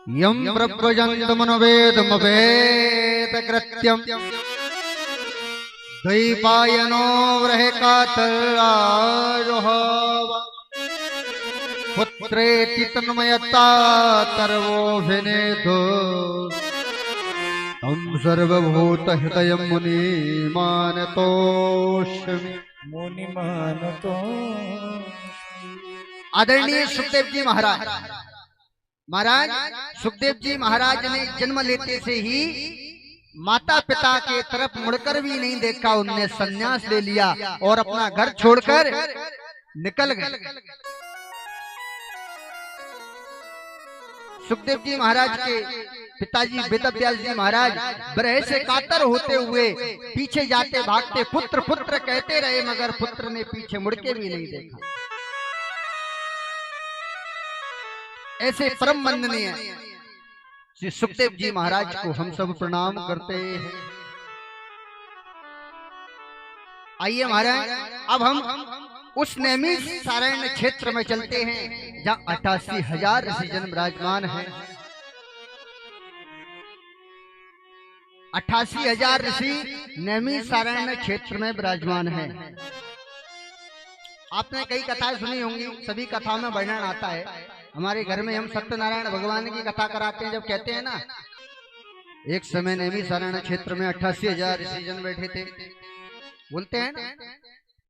यं प्रव्रजन्तमनुवेदमवेदकृत्यं द्वैपायनो व्रहेकातराजुहाव पुत्रेति तन्मयता तर्वोऽभिनेदो तं सर्वभूतहृदयं मुनिमानतोऽस्मि। आदरणीय सुखदेव जी महाराज सुखदेव जी महाराज ने जन्म लेते से ही माता पिता के तरफ मुड़कर भी नहीं देखा, उनने संन्यास ले लिया और अपना घर छोड़कर निकल गए। सुखदेव जी महाराज के पिताजी वेदव्यास जी महाराज विरह से कातर होते हुए पीछे जाते भागते पुत्र पुत्र कहते रहे, मगर पुत्र ने पीछे मुड़के भी नहीं देखा। ऐसे परम वंदनीय श्री सुखदेव जी महाराज को हम सब प्रणाम करते हैं। आइए महाराज, अब हम उस नैमिषारण्य क्षेत्र में चलते हैं जहाँ 88,000 ऋषिजन विराजमान हैं। 88,000 ऋषि नैमिषारण्य क्षेत्र में विराजमान हैं। आपने कई कथाएं सुनी होंगी, सभी कथाओं में वर्णन आता है। हमारे घर में हम सत्यनारायण भगवान की कथा कराते हैं, जब कहते हैं ना, एक समय नैमिषारण्य क्षेत्र में 88,000 ऋषिजन बैठे थे, बोलते हैं ना,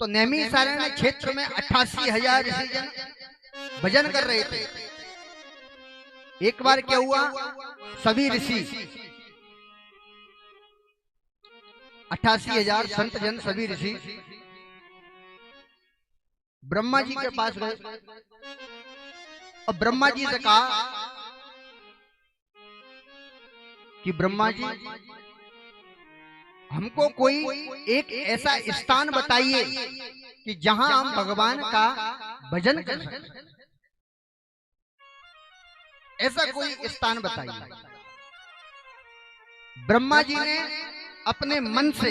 तो नैमिषारण्य क्षेत्र में 88,000 ऋषिजन भजन कर रहे थे। एक बार क्या हुआ, सभी ऋषि 88,000 संत जन सभी ऋषि ब्रह्मा जी के पास गए और ब्रह्मा जी से कहा कि ब्रह्मा जी, हमको कोई एक ऐसा स्थान बताइए कि जहां हम भगवान का भजन कर सकें। ऐसा कोई स्थान बताइए। ब्रह्मा जी ने अपने मन से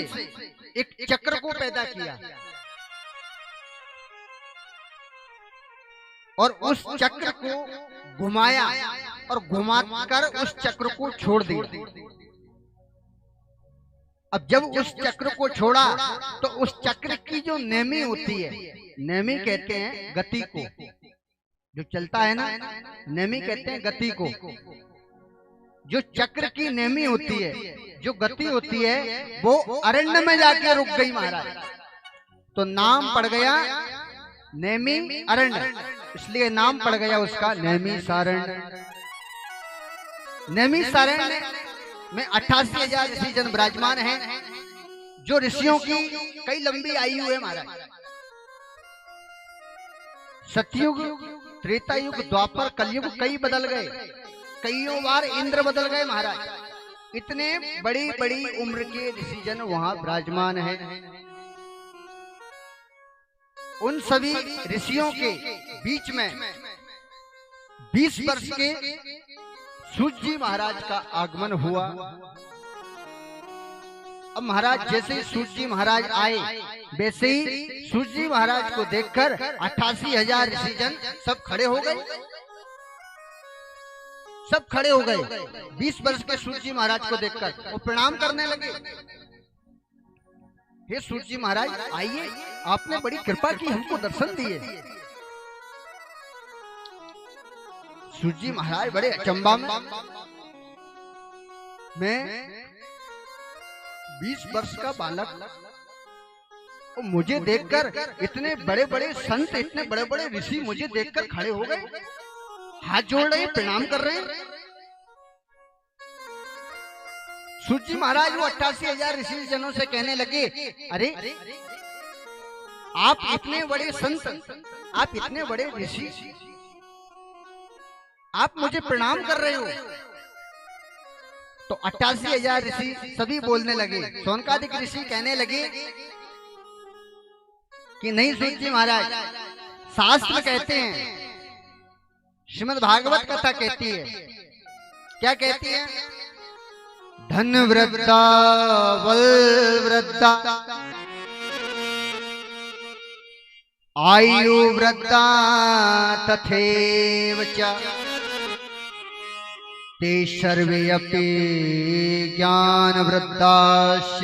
एक चक्र को पैदा किया और उस चक्र को घुमाया और घुमाकर उस चक्र को छोड़ दिया। अब जब उस चक्र को छोड़ा तो उस चक्र की जो नेमी होती है, नेमी कहते हैं गति को, जो चलता है ना, नेमी कहते हैं गति को। जो चक्र की नेमी होती है, जो गति होती है, वो अरण्य में जाके रुक गई महाराज। तो नाम पड़ गया नेमी अरण्य, इसलिए नाम पड़ गया उसका नैमिषारण्य। नैमिषारण्य में 88,000 ऋषिजन विराजमान हैं, जो ऋषियों की कई लंबी आयु है महाराज। सतयुग, त्रेता युग, द्वापर, कलयुग कई बदल गए, कईयों बार इंद्र बदल गए महाराज। इतने बड़ी बड़ी उम्र के ऋषिजन वहां विराजमान हैं। उन सभी ऋषियों के बीच में 20 वर्ष के सूत जी महाराज का आगमन हुआ। अब महाराज जैसे ही सूत जी महाराज आए, वैसे ही सूत जी महाराज को देखकर 88,000 ऋषिजन सब खड़े हो गए, सब खड़े हो गए। 20 वर्ष के सूत जी महाराज को देखकर वो प्रणाम करने लगे। हे सूत जी महाराज, आइए, आपने बड़ी कृपा की, हमको दर्शन दिए। सूत जी महाराज बड़े अचंभा में, मैं 20 वर्ष का बालक, और मुझे देखकर इतने बड़े बड़े संत, इतने बड़े बड़े ऋषि मुझे देखकर खड़े हो गए, हाथ जोड़ रहे, प्रणाम कर रहे हैं। सूत जी महाराज वो 88,000 ऋषि जनों से कहने लगे, अरे आप इतने बड़े संत, आप इतने बड़े ऋषि, आप मुझे प्रणाम कर रहे हो। तो 88,000 ऋषि सभी बोलने लगे। शौनकादिक ऋषि कहने लगे कि नहीं सूत जी महाराज, शास्त्र कहते हैं, श्रीमद् भागवत कथा कहती है, क्या कहती है, धन वृद्धा बल वृद्धा आयु वृद्धा तथैव च ते सर्वे अपि ज्ञान वृद्धाश्च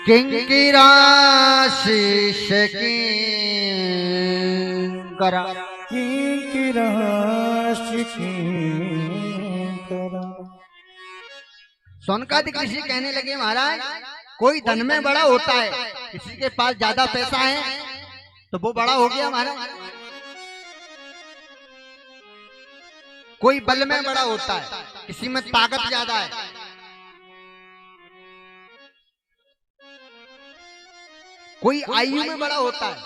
किंकिराशिष किंकरा सौनकादिक ऋषि कहने लगे महाराज कोई धन में बड़ा होता है, किसी के पास ज्यादा पैसा है तो वो बड़ा हो गया महाराज। कोई बल में बड़ा होता है, किसी में ताकत ज्यादा है। कोई आयु में बड़ा होता है।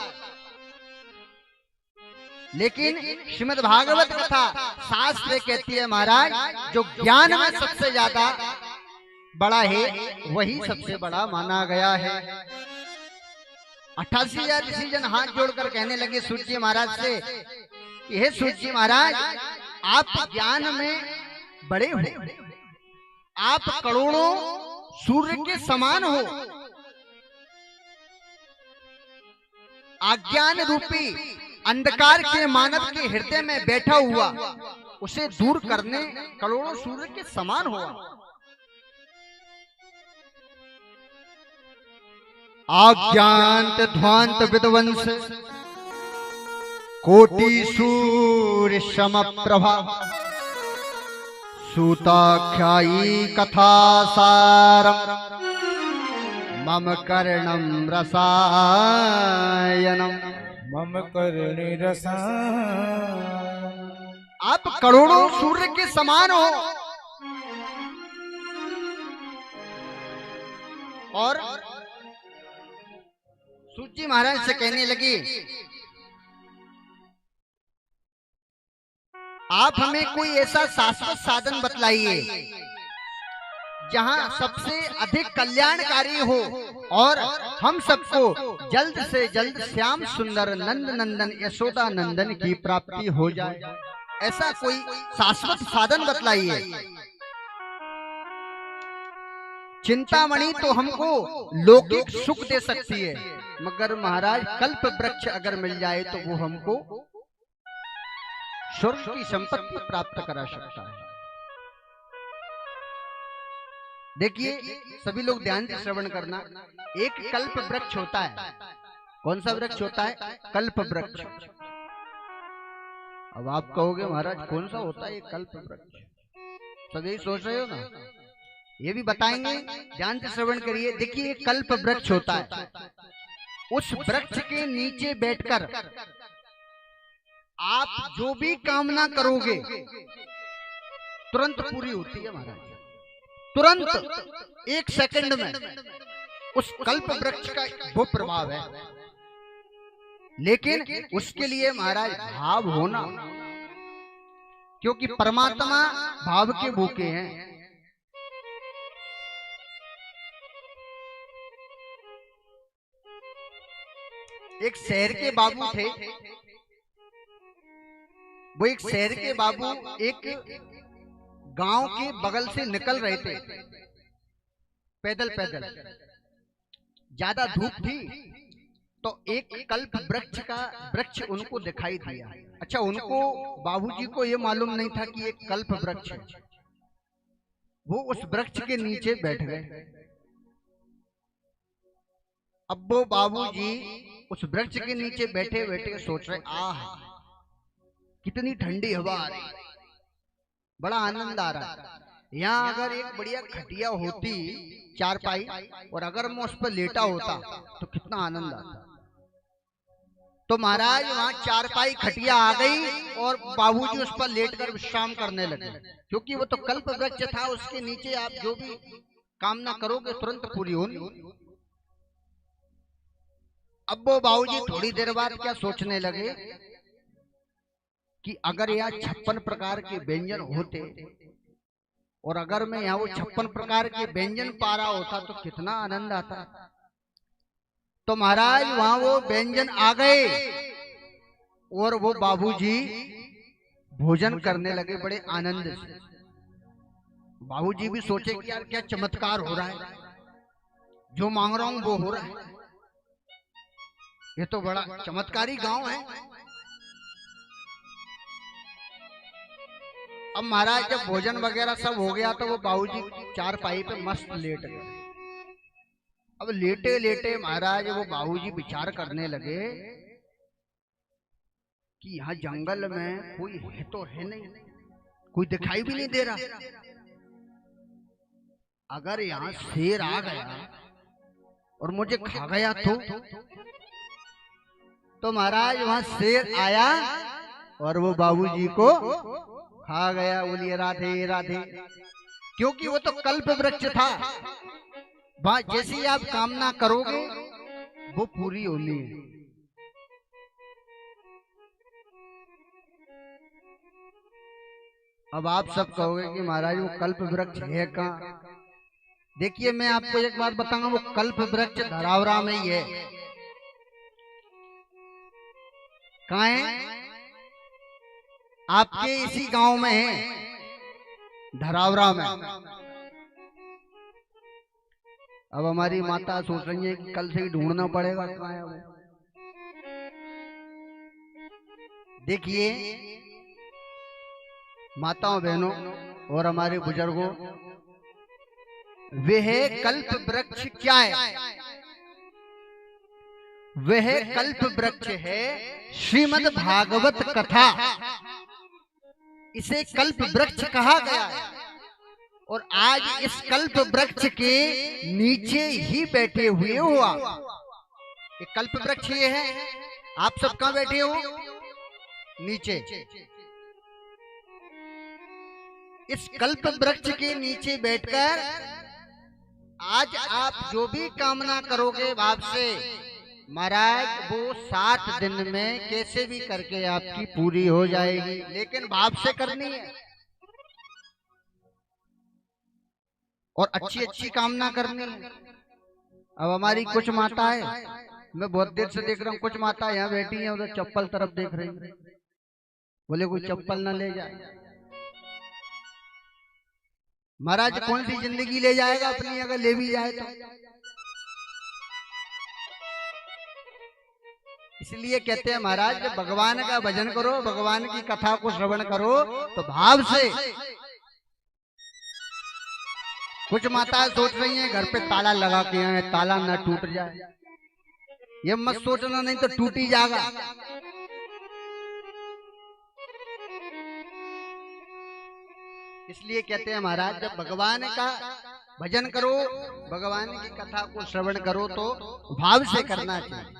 लेकिन श्रीमद् भागवत कथा शास्त्र कहती है महाराज जो ज्ञान में सबसे ज्यादा बड़ा है वही सबसे बड़ा माना गया है। 88,000 ऋषि जन हाथ जोड़कर कहने लगे सूर्य जी महाराज से, हे सूर्य जी महाराज आप ज्ञान में बड़े हो, आप करोड़ों सूर्य के समान हो। अज्ञान रूपी अंधकार के मानव के हृदय में बैठा हुआ उसे दूर करने करोड़ों सूर्य के समान हुआ। आज्ञान्त ध्वांत विध्वंस कोटि सूर्य सम प्रभा सूताख्यायी कथा सारम मम कर्णम रसायनम मम कर्णे रसायनम। आप करोड़ों सूर्य के समान हो और सूची महाराज से कहने लगी आप हमें कोई ऐसा शाश्वत साधन बतलाइए जहां सबसे अधिक कल्याणकारी हो और हम सबको जल्द से जल्द श्याम सुंदर नंद नंदन यशोदा नंदन की प्राप्ति हो जाए। ऐसा कोई शाश्वत साधन बतलाइए। चिंतामणि तो हमको लौकिक सुख दे सकती है मगर महाराज कल्प वृक्ष अगर मिल जाए तो वो हमको स्वर्ग की संपत्ति प्राप्त करा सकता है। देखिए सभी लोग ध्यान से श्रवण करना। एक कल्प वृक्ष होता है। कौन सा वृक्ष होता है? कल्प वृक्ष। अब आप कहोगे महाराज कौन सा होता है ये कल्प वृक्ष? सभी सोच रहे हो ना, ये भी बताएंगे, ध्यान से श्रवण करिए। देखिए एक कल्प वृक्ष होता है, उस वृक्ष के नीचे बैठकर आप जो भी कामना करोगे तुरंत पूरी होती है महाराज। तुरंत एक सेकंड में उस कल्प वृक्ष का वो प्रभाव है। लेकिन उसके लिए महाराज भाव होना, क्योंकि परमात्मा भाव के भूखे हैं। एक शहर के बाबू थे, वो एक शहर के बाबू एक गांव के बगल से निकल रहे थे पैदल पैदल। ज्यादा धूप थी तो एक कल्प वृक्ष उनको दिखाई दिया। अच्छा, उनको बाबूजी को ये मालूम नहीं था कि एक कल्प वृक्ष है। वो उस वृक्ष के नीचे बैठ गए। अब वो बाबूजी उस वृक्ष के नीचे बैठे बैठे सोच रहे, आह कितनी ठंडी हवा आ रही, बड़ा आनंद आ रहा है। यहाँ अगर एक बढ़िया खटिया होती चारपाई और अगर मैं उस पर लेटा होता तो कितना आनंद आता। तो महाराज वहां चारपाई खटिया आ गई और बाबूजी उस पर लेटकर विश्राम करने लगे, क्योंकि वो तो कल्प वृक्ष था, उसके नीचे आप जो भी कामना करोगे तुरंत पूरी होनी। अब वो बाबूजी थोड़ी देर बाद क्या सोचने लगे कि अगर यहाँ 56 प्रकार के व्यंजन होते और अगर मैं यहाँ वो 56 प्रकार के व्यंजन पा रहा होता तो कितना आनंद आता। तो महाराज वहां वो व्यंजन आ गए और वो बाबूजी भोजन करने लगे बड़े आनंद से। बाबूजी भी सोचे कि यार क्या चमत्कार हो रहा है, जो मांग रहा हूं वो हो रहा है, ये तो बड़ा चमत्कारी गांव है। अब महाराज जब भोजन वगैरह सब हो गया तो वो बाबूजी चारपाई पे मस्त लेट गए। अब लेटे लेटे महाराज वो बाबूजी विचार करने लगे कि यहाँ जंगल में कोई है तो है नहीं, कोई दिखाई भी नहीं दे रहा। अगर यहाँ शेर आ गया और मुझे खा गया तो महाराज वहां शेर आया और वो बाबूजी को खा गया। बोलिए राधे राधे। क्योंकि वो तो कल्प वृक्ष था, जैसी आप कामना करोगे वो पूरी होनी है। अब आप सब कहोगे कि महाराज वो कल्प वृक्ष है कहाँ? देखिए मैं आपको एक बात बताऊंगा, वो कल्प वृक्ष धरावरा में ही है। कहाँ है? आपके इसी गांव में है, धरावरा में। अब हमारी माता सोच रही है कि कल से ही ढूंढना पड़ेगा कहाँ है वो। देखिए माताओं बहनों और हमारे बुजुर्गों, वह कल्प वृक्ष क्या है? वह कल्प वृक्ष है श्रीमद् भागवत कथा। इसे कल्प वृक्ष कहा गया है। और आज इस कल्प वृक्ष के नीचे ही बैठे हुए हो आप। ये कल्प वृक्ष ये है, आप सब कहां बैठे हो? नीचे। इस कल्प वृक्ष के नीचे बैठकर आज आप जो भी कामना करोगे भाव से, महाराज वो 7 दिन में कैसे भी करके आपकी पूरी हो जाएगी, लेकिन भाव से करनी है और अच्छी अच्छी कामना करनी है। अब हमारी कुछ माता है, मैं बहुत देर से देख रहा हूँ, कुछ माता यहाँ बैठी है, उधर चप्पल तरफ देख रही है। बोले कोई चप्पल ना ले जाए। महाराज कौन सी जिंदगी ले जाएगा अपनी, अगर ले भी जाए तो। इसलिए कहते हैं महाराज जब भगवान का भजन करो, भगवान की कथा को श्रवण करो तो भाव से। कुछ माताएं सोच रही हैं घर पे ताला लगा के आए, ताला ना टूट जाए। ये मत सोचना, नहीं तो टूट ही जाएगा। इसलिए कहते हैं महाराज जब भगवान का भजन करो, भगवान की कथा को श्रवण करो तो भाव से करना चाहिए।